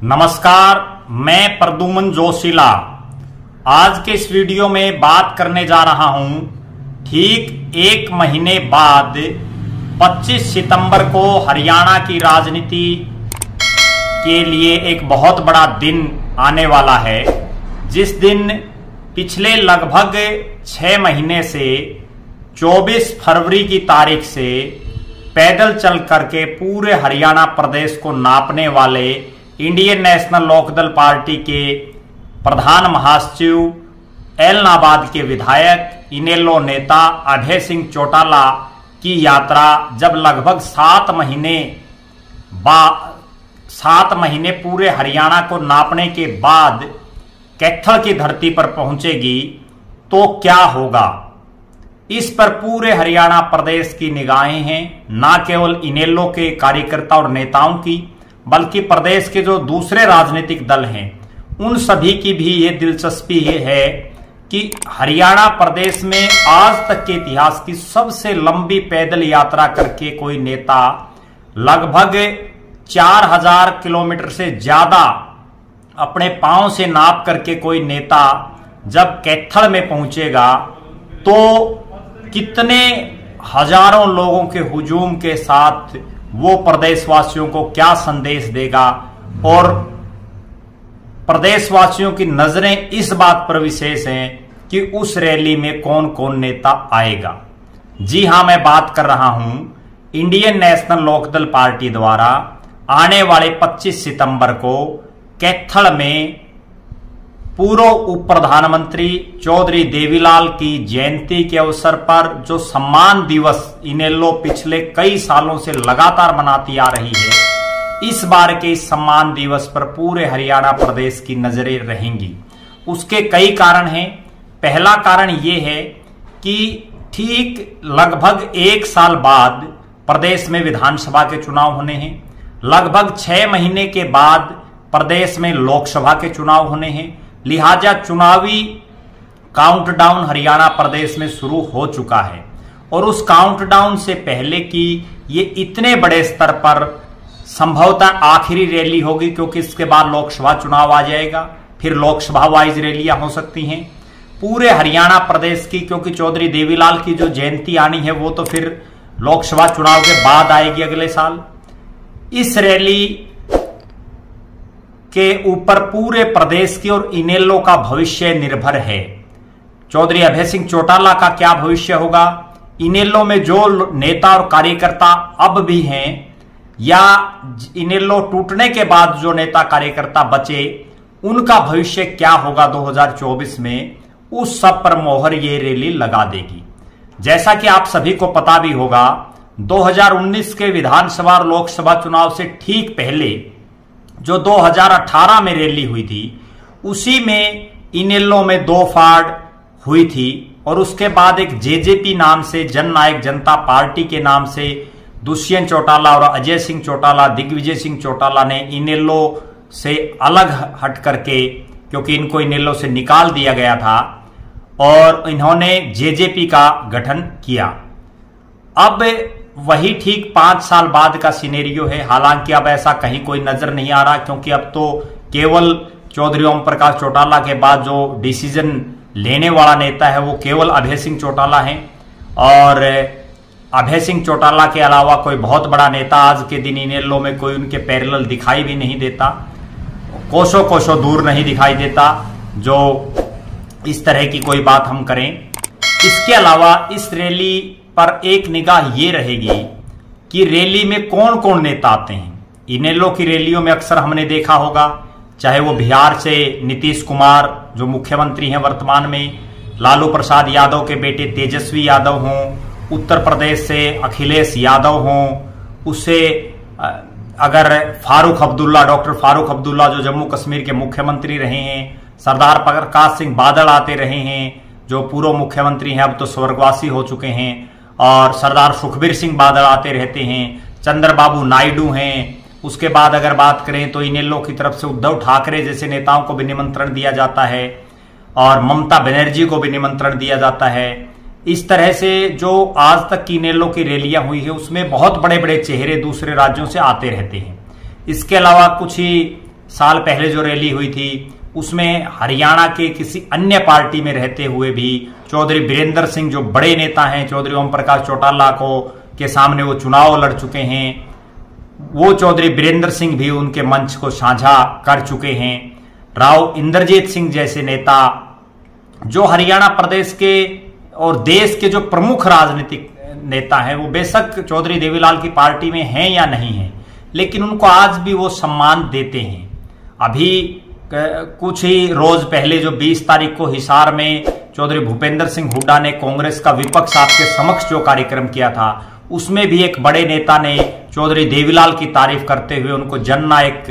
नमस्कार, मैं प्रद्युमन जोशीला आज के इस वीडियो में बात करने जा रहा हूं। ठीक एक महीने बाद 25 सितंबर को हरियाणा की राजनीति के लिए एक बहुत बड़ा दिन आने वाला है, जिस दिन पिछले लगभग 6 महीने से 24 फरवरी की तारीख से पैदल चल करके पूरे हरियाणा प्रदेश को नापने वाले इंडियन नेशनल लोकदल पार्टी के प्रधान महासचिव एलनाबाद के विधायक इनेलो नेता अभय सिंह चौटाला की यात्रा जब लगभग 7 महीने पूरे हरियाणा को नापने के बाद कैथल की धरती पर पहुंचेगी तो क्या होगा, इस पर पूरे हरियाणा प्रदेश की निगाहें हैं। न केवल इनेलो के कार्यकर्ता और नेताओं की, बल्कि प्रदेश के जो दूसरे राजनीतिक दल हैं उन सभी की भी ये दिलचस्पी है कि हरियाणा प्रदेश में आज तक के इतिहास की सबसे लंबी पैदल यात्रा करके कोई नेता, लगभग 4000 किलोमीटर से ज्यादा अपने पांव से नाप करके कोई नेता जब कैथल में पहुंचेगा तो कितने हजारों लोगों के हुजूम के साथ वो प्रदेशवासियों को क्या संदेश देगा, और प्रदेशवासियों की नजरें इस बात पर विशेष हैं कि उस रैली में कौन कौन नेता आएगा। जी हां, मैं बात कर रहा हूं इंडियन नेशनल लोकदल पार्टी द्वारा आने वाले 25 सितंबर को कैथल में पूर्व उप प्रधानमंत्री चौधरी देवीलाल की जयंती के अवसर पर जो सम्मान दिवस इनेलो पिछले कई सालों से लगातार मनाती आ रही है, इस बार के इस सम्मान दिवस पर पूरे हरियाणा प्रदेश की नजरें रहेंगी। उसके कई कारण हैं। पहला कारण यह है कि ठीक लगभग 1 साल बाद प्रदेश में विधानसभा के चुनाव होने हैं, लगभग 6 महीने के बाद प्रदेश में लोकसभा के चुनाव होने हैं। लिहाजा चुनावी काउंटडाउन हरियाणा प्रदेश में शुरू हो चुका है, और उस काउंटडाउन से पहले की ये इतने बड़े स्तर पर संभवतः आखिरी रैली होगी, क्योंकि इसके बाद लोकसभा चुनाव आ जाएगा, फिर लोकसभा वाइज रैलियां हो सकती हैं पूरे हरियाणा प्रदेश की, क्योंकि चौधरी देवीलाल की जो जयंती आनी है वो तो फिर लोकसभा चुनाव के बाद आएगी अगले साल। इस रैली के ऊपर पूरे प्रदेश की और इनेलो का भविष्य निर्भर है। चौधरी अभय सिंह चौटाला का क्या भविष्य होगा, इनेलो में जो नेता और कार्यकर्ता अब भी हैं, या इनेलो टूटने के बाद जो नेता कार्यकर्ता बचे उनका भविष्य क्या होगा 2024 में, उस सब पर मोहर ये रैली लगा देगी। जैसा कि आप सभी को पता भी होगा, 2019 के विधानसभा और लोकसभा चुनाव से ठीक पहले जो 2018 में रैली हुई थी, उसी में इनेलो में 2 फाड़ हुई थी, और उसके बाद एक जेजेपी नाम से, जन नायक जनता पार्टी के नाम से दुष्यंत चौटाला और अजय सिंह चौटाला, दिग्विजय सिंह चौटाला ने इनेलो से अलग हट करके, क्योंकि इनको इनेलो से निकाल दिया गया था, और इन्होंने जेजेपी का गठन किया। अब वही ठीक 5 साल बाद का सिनेरियो है। हालांकि अब ऐसा कहीं कोई नजर नहीं आ रहा, क्योंकि अब तो केवल चौधरी ओम प्रकाश चौटाला के बाद जो डिसीजन लेने वाला नेता है वो केवल अभय सिंह चौटाला है, और अभय सिंह चौटाला के अलावा कोई बहुत बड़ा नेता आज के दिन इनेलो में कोई उनके पैरेलल दिखाई भी नहीं देता, कोसों कोसों दूर नहीं दिखाई देता, जो इस तरह की कोई बात हम करें। इसके अलावा इस रैली पर एक निगाह ये रहेगी कि रैली में कौन कौन नेता आते हैं। इनेलो की रैलियों में अक्सर हमने देखा होगा, चाहे वो बिहार से नीतीश कुमार जो मुख्यमंत्री हैं वर्तमान में, लालू प्रसाद यादव के बेटे तेजस्वी यादव हों, उत्तर प्रदेश से अखिलेश यादव हों, उससे अगर डॉक्टर फारूक अब्दुल्ला जो जम्मू कश्मीर के मुख्यमंत्री रहे हैं, सरदार प्रकाश सिंह बादल आते रहे हैं जो पूर्व मुख्यमंत्री हैं, अब तो स्वर्गवासी हो चुके हैं, और सरदार सुखबीर सिंह बादल आते रहते हैं, चंद्रबाबू नायडू हैं। उसके बाद अगर बात करें तो इनेलो की तरफ से उद्धव ठाकरे जैसे नेताओं को भी निमंत्रण दिया जाता है, और ममता बनर्जी को भी निमंत्रण दिया जाता है। इस तरह से जो आज तक की इनेलो की रैलियां हुई है उसमें बहुत बड़े बड़े चेहरे दूसरे राज्यों से आते रहते हैं। इसके अलावा कुछ ही साल पहले जो रैली हुई थी उसमें हरियाणा के किसी अन्य पार्टी में रहते हुए भी चौधरी बीरेंद्र सिंह जो बड़े नेता हैं, चौधरी ओम प्रकाश चौटाला को के सामने वो चुनाव लड़ चुके हैं, वो चौधरी बीरेंद्र सिंह भी उनके मंच को साझा कर चुके हैं। राव इंद्रजीत सिंह जैसे नेता जो हरियाणा प्रदेश के और देश के जो प्रमुख राजनीतिक नेता हैं, वो बेशक चौधरी देवीलाल की पार्टी में हैं या नहीं हैं, लेकिन उनको आज भी वो सम्मान देते हैं। अभी कुछ ही रोज पहले जो 20 तारीख को हिसार में चौधरी भूपेंद्र सिंह हुड्डा ने कांग्रेस का विपक्ष आपके समक्ष जो कार्यक्रम किया था, उसमें भी एक बड़े नेता ने चौधरी देवीलाल की तारीफ करते हुए उनको जननायक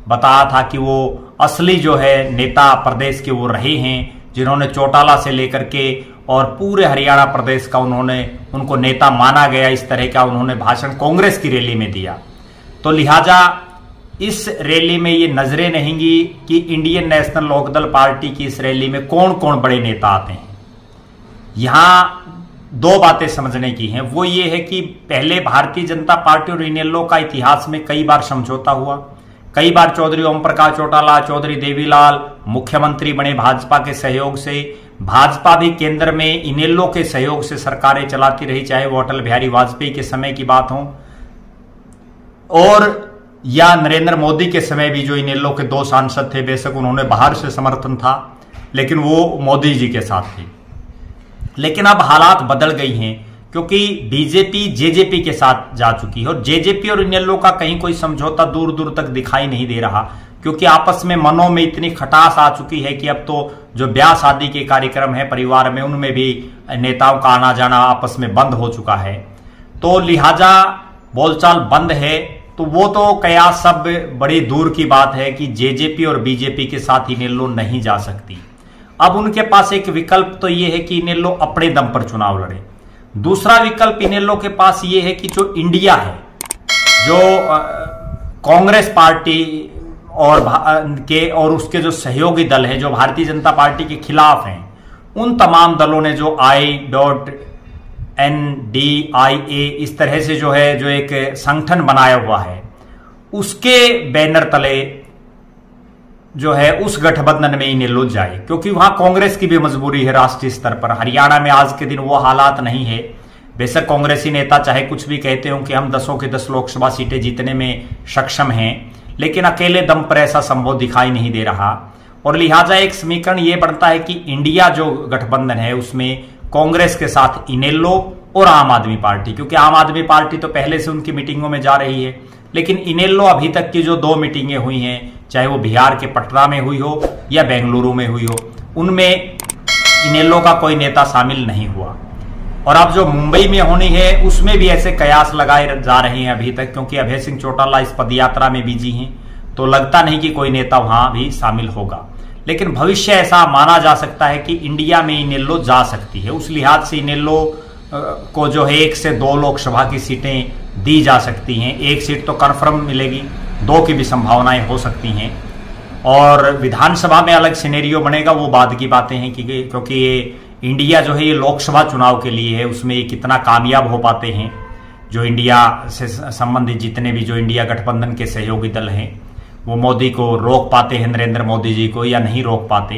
बताया था कि वो असली जो है नेता प्रदेश के वो रहे हैं, जिन्होंने चौटाला से लेकर के और पूरे हरियाणा प्रदेश का उनको नेता माना गया। इस तरह का उन्होंने भाषण कांग्रेस की रैली में दिया। तो लिहाजा इस रैली में ये नजरें रहेंगी कि इंडियन नेशनल लोकदल पार्टी की इस रैली में कौन कौन बड़े नेता आते हैं। यहां दो बातें समझने की हैं। वो ये है कि पहले भारतीय जनता पार्टी और इनेलो का इतिहास में कई बार समझौता हुआ, कई बार चौधरी ओम प्रकाश चौटाला, चौधरी देवीलाल मुख्यमंत्री बने भाजपा के सहयोग से, भाजपा भी केंद्र में इनेलो के सहयोग से सरकारें चलाती रही, चाहे वो अटल बिहारी वाजपेयी के समय की बात हो और या नरेंद्र मोदी के समय भी जो इनेलो के 2 सांसद थे, बेशक उन्होंने बाहर से समर्थन था लेकिन वो मोदी जी के साथ थे। लेकिन अब हालात बदल गई हैं क्योंकि बीजेपी जेजेपी के साथ जा चुकी है और जेजेपी और इनेलो का कहीं कोई समझौता दूर दूर तक दिखाई नहीं दे रहा, क्योंकि आपस में मनों में इतनी खटास आ चुकी है कि अब तो जो ब्याह शादी के कार्यक्रम है परिवार में, उनमें भी नेताओं का आना जाना आपस में बंद हो चुका है। तो लिहाजा बोलचाल बंद है। तो वो तो कयास सब बड़ी दूर की बात है कि जेजेपी और बीजेपी के साथ इनेलो नहीं जा सकती। अब उनके पास एक विकल्प तो ये है कि इनेलो अपने दम पर चुनाव लड़े। दूसरा विकल्प इनेलो के पास ये है कि जो इंडिया है, जो कांग्रेस पार्टी और उसके जो सहयोगी दल है जो भारतीय जनता पार्टी के खिलाफ हैं, उन तमाम दलों ने जो INDIA इस तरह से जो है जो एक संगठन बनाया हुआ है, उसके बैनर तले जो है उस गठबंधन में इनेलो जाए, क्योंकि वहां कांग्रेस की भी मजबूरी है राष्ट्रीय स्तर पर। हरियाणा में आज के दिन वो हालात नहीं है। बेशक कांग्रेसी नेता चाहे कुछ भी कहते हो कि हम 10 के 10 लोकसभा सीटें जीतने में सक्षम हैं, लेकिन अकेले दम पर ऐसा संभव दिखाई नहीं दे रहा। और लिहाजा एक समीकरण ये बनता है कि इंडिया जो गठबंधन है उसमें कांग्रेस के साथ इनेलो और आम आदमी पार्टी, क्योंकि आम आदमी पार्टी तो पहले से उनकी मीटिंगों में जा रही है, लेकिन इनेलो अभी तक की जो 2 मीटिंगें हुई हैं, चाहे वो बिहार के पटना में हुई हो या बेंगलुरु में हुई हो, उनमें इनेलो का कोई नेता शामिल नहीं हुआ। और अब जो मुंबई में होनी है उसमें भी ऐसे कयास लगाए जा रहे हैं अभी तक, क्योंकि अभय सिंह चौटाला इस पदयात्रा में बिजी हैं, तो लगता नहीं कि कोई नेता वहां भी शामिल होगा। लेकिन भविष्य ऐसा माना जा सकता है कि इंडिया में इनेलो जा सकती है। उस लिहाज से इनेलो को जो है 1 से 2 लोकसभा की सीटें दी जा सकती हैं। 1 सीट तो कन्फर्म मिलेगी, 2 की भी संभावनाएं हो सकती हैं। और विधानसभा में अलग सिनेरियो बनेगा, वो बाद की बातें हैं क्योंकि ये इंडिया जो है ये लोकसभा चुनाव के लिए है, उसमें ये कितना कामयाब हो पाते हैं जो इंडिया से संबंधित जितने भी जो इंडिया गठबंधन के सहयोगी दल हैं, वो मोदी को रोक पाते हैं, नरेंद्र मोदी जी को, या नहीं रोक पाते।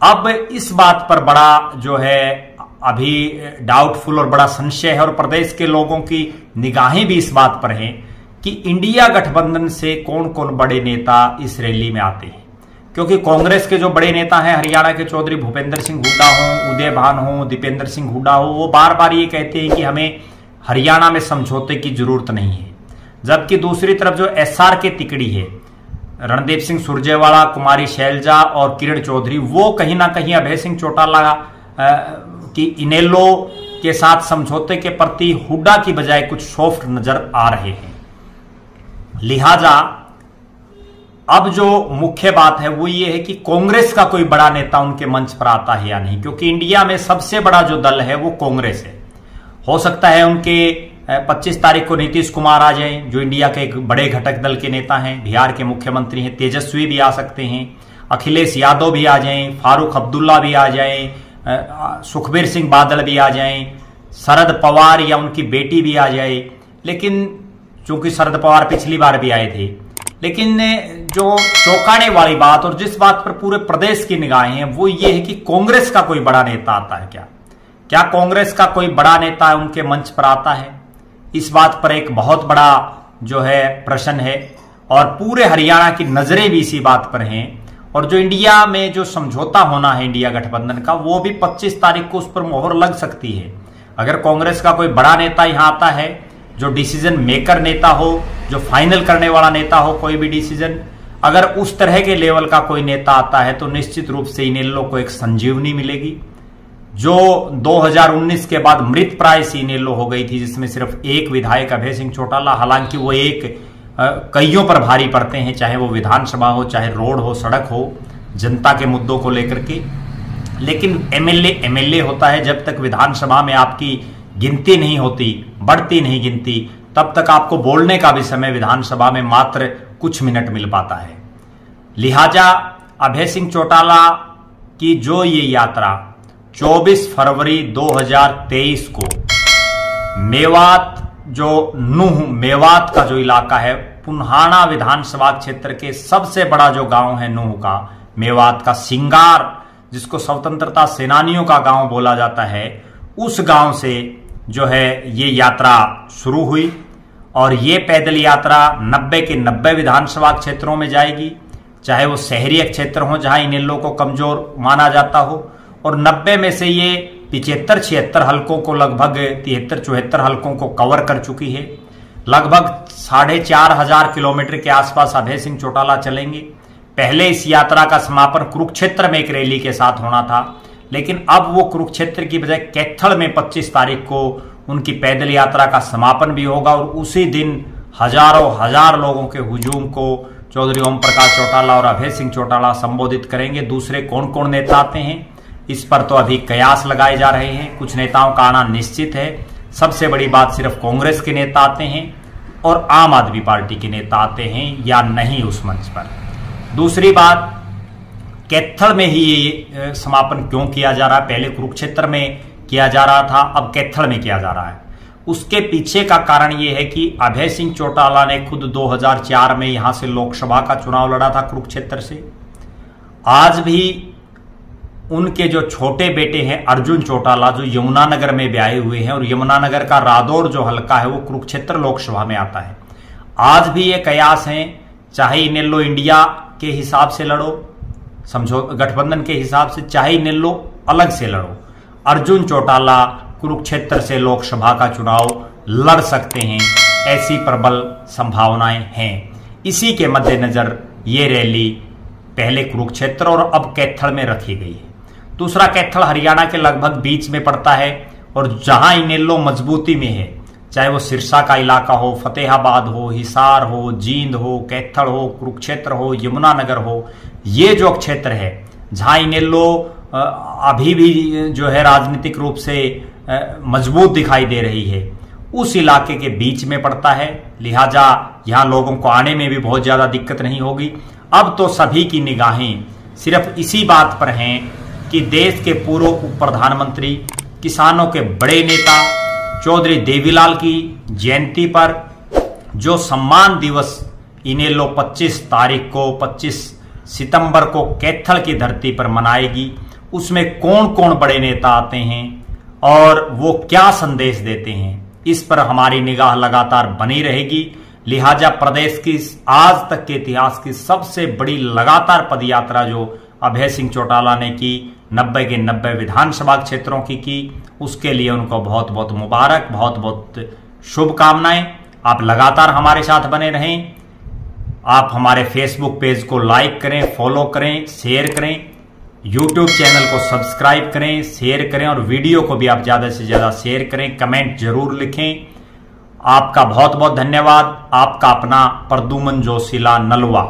अब इस बात पर बड़ा जो है अभी डाउटफुल और बड़ा संशय है, और प्रदेश के लोगों की निगाहें भी इस बात पर हैं कि इंडिया गठबंधन से कौन कौन बड़े नेता इस रैली में आते हैं। क्योंकि कांग्रेस के जो बड़े नेता हैं हरियाणा के, चौधरी भूपेंद्र सिंह हुड्डा हो, उदय भान हो, दीपेंद्र सिंह हुड्डा हो, वो बार बार ये कहते हैं कि हमें हरियाणा में समझौते की जरूरत नहीं है। जबकि दूसरी तरफ जो SR के तिकड़ी है, रणदीप सिंह सुरजेवाला, कुमारी शैलजा और किरण चौधरी, वो कहीं ना कहीं अभय सिंह चौटाला की इनेलो के साथ समझौते के प्रति हुड्डा की बजाय कुछ सॉफ्ट नजर आ रहे हैं। लिहाजा अब जो मुख्य बात है वो ये है कि कांग्रेस का कोई बड़ा नेता उनके मंच पर आता है या नहीं, क्योंकि इंडिया में सबसे बड़ा जो दल है वो कांग्रेस है। हो सकता है उनके 25 तारीख को नीतीश कुमार आ जाएं, जो इंडिया के एक बड़े घटक दल के नेता हैं, बिहार के मुख्यमंत्री हैं। तेजस्वी भी आ सकते हैं, अखिलेश यादव भी आ जाएं, फारूक अब्दुल्ला भी आ जाएं, सुखबीर सिंह बादल भी आ जाएं, शरद पवार या उनकी बेटी भी आ जाए। लेकिन चूंकि शरद पवार पिछली बार भी आए थे, लेकिन जो चौंकाने वाली बात और जिस बात पर पूरे प्रदेश की निगाहें हैं वो ये है कि कांग्रेस का कोई बड़ा नेता आता है क्या कांग्रेस का कोई बड़ा नेता उनके मंच पर आता है? इस बात पर एक बहुत बड़ा जो है प्रश्न है और पूरे हरियाणा की नजरें भी इसी बात पर हैं। और जो इंडिया में जो समझौता होना है इंडिया गठबंधन का, वो भी 25 तारीख को उस पर मोहर लग सकती है। अगर कांग्रेस का कोई बड़ा नेता यहां आता है, जो डिसीजन मेकर नेता हो, जो फाइनल करने वाला नेता हो कोई भी डिसीजन, अगर उस तरह के लेवल का कोई नेता आता है तो निश्चित रूप से इनेलो को एक संजीवनी मिलेगी। जो 2019 के बाद मृत प्राय सी इनेलो हो गई थी, जिसमें सिर्फ एक विधायक अभय सिंह चौटाला, हालांकि वो एक कईयों पर भारी पड़ते हैं, चाहे वो विधानसभा हो, चाहे रोड हो, सड़क हो, जनता के मुद्दों को लेकर के। लेकिन एमएलए होता है, जब तक विधानसभा में आपकी गिनती नहीं होती, बढ़ती नहीं गिनती, तब तक आपको बोलने का भी समय विधानसभा में मात्र कुछ मिनट मिल पाता है। लिहाजा अभय सिंह चौटाला की जो ये यात्रा 24 फरवरी 2023 को मेवात, जो नूह मेवात का जो इलाका है, पुन्हाना विधानसभा क्षेत्र के सबसे बड़ा जो गांव है नूह का, मेवात का सिंगार, जिसको स्वतंत्रता सेनानियों का गांव बोला जाता है, उस गांव से जो है ये यात्रा शुरू हुई। और ये पैदल यात्रा 90 के 90 विधानसभा क्षेत्रों में जाएगी, चाहे वो शहरी क्षेत्र हो जहां इनेलो को कमजोर माना जाता हो, और 90 में से ये 75-76 हलकों को, लगभग 73-74 हलकों को कवर कर चुकी है। लगभग 4500 किलोमीटर के आसपास अभय सिंह चौटाला चलेंगे। पहले इस यात्रा का समापन कुरुक्षेत्र में एक रैली के साथ होना था, लेकिन अब वो कुरुक्षेत्र की बजाय कैथल में 25 तारीख को उनकी पैदल यात्रा का समापन भी होगा। और उसी दिन हजार लोगों के हुजूम को चौधरी ओम प्रकाश चौटाला और अभय सिंह चौटाला संबोधित करेंगे। दूसरे कौन कौन नेता आते हैं इस पर तो अभी कयास लगाए जा रहे हैं। कुछ नेताओं का आना निश्चित है। सबसे बड़ी बात, सिर्फ कांग्रेस के नेता आते हैं और आम आदमी पार्टी के नेता आते हैं या नहीं उस मंच पर। दूसरी बात, कैथल में ही ये समापन क्यों किया जा रहा है? पहले कुरुक्षेत्र में किया जा रहा था, अब कैथल में किया जा रहा है। उसके पीछे का कारण यह है कि अभय सिंह चौटाला ने खुद 2004 में यहां से लोकसभा का चुनाव लड़ा था कुरुक्षेत्र से। आज भी उनके जो छोटे बेटे हैं अर्जुन चौटाला, जो यमुनानगर में ब्याहे हुए हैं, और यमुनानगर का रादौर जो हलका है वो कुरुक्षेत्र लोकसभा में आता है। आज भी ये कयास हैं, चाहे इनेलो इंडिया के हिसाब से लड़ो, समझो गठबंधन के हिसाब से, चाहे इनेलो अलग से लड़ो, अर्जुन चौटाला कुरुक्षेत्र से लोकसभा का चुनाव लड़ सकते हैं, ऐसी प्रबल संभावनाएं हैं। इसी के मद्देनजर ये रैली पहले कुरुक्षेत्र और अब कैथल में रखी गई है। दूसरा, कैथल हरियाणा के लगभग बीच में पड़ता है और जहां इनेलो मजबूती में है, चाहे वो सिरसा का इलाका हो, फतेहाबाद हो, हिसार हो, जींद हो, कैथल हो, कुरुक्षेत्र हो, यमुनानगर हो, ये जो क्षेत्र है जहां इनेलो अभी भी जो है राजनीतिक रूप से मजबूत दिखाई दे रही है, उस इलाके के बीच में पड़ता है। लिहाजा यहां लोगों को आने में भी बहुत ज्यादा दिक्कत नहीं होगी। अब तो सभी की निगाहें सिर्फ इसी बात पर हैं कि देश के पूर्व उप प्रधानमंत्री, किसानों के बड़े नेता चौधरी देवीलाल की जयंती पर जो सम्मान दिवस इनेलो 25 तारीख को, 25 सितंबर को कैथल की धरती पर मनाएगी, उसमें कौन कौन बड़े नेता आते हैं और वो क्या संदेश देते हैं, इस पर हमारी निगाह लगातार बनी रहेगी। लिहाजा प्रदेश की आज तक के इतिहास की सबसे बड़ी लगातार पदयात्रा जो अभय सिंह चौटाला ने की, 90 के 90 विधानसभा क्षेत्रों की, उसके लिए उनको बहुत बहुत मुबारक, बहुत बहुत शुभकामनाएं। आप लगातार हमारे साथ बने रहें। आप हमारे फेसबुक पेज को लाइक करें, फॉलो करें, शेयर करें, यूट्यूब चैनल को सब्सक्राइब करें, शेयर करें, और वीडियो को भी आप ज्यादा से ज्यादा शेयर करें, कमेंट जरूर लिखें। आपका बहुत बहुत धन्यवाद। आपका अपना प्रद्युमन जोशीला, नलवा।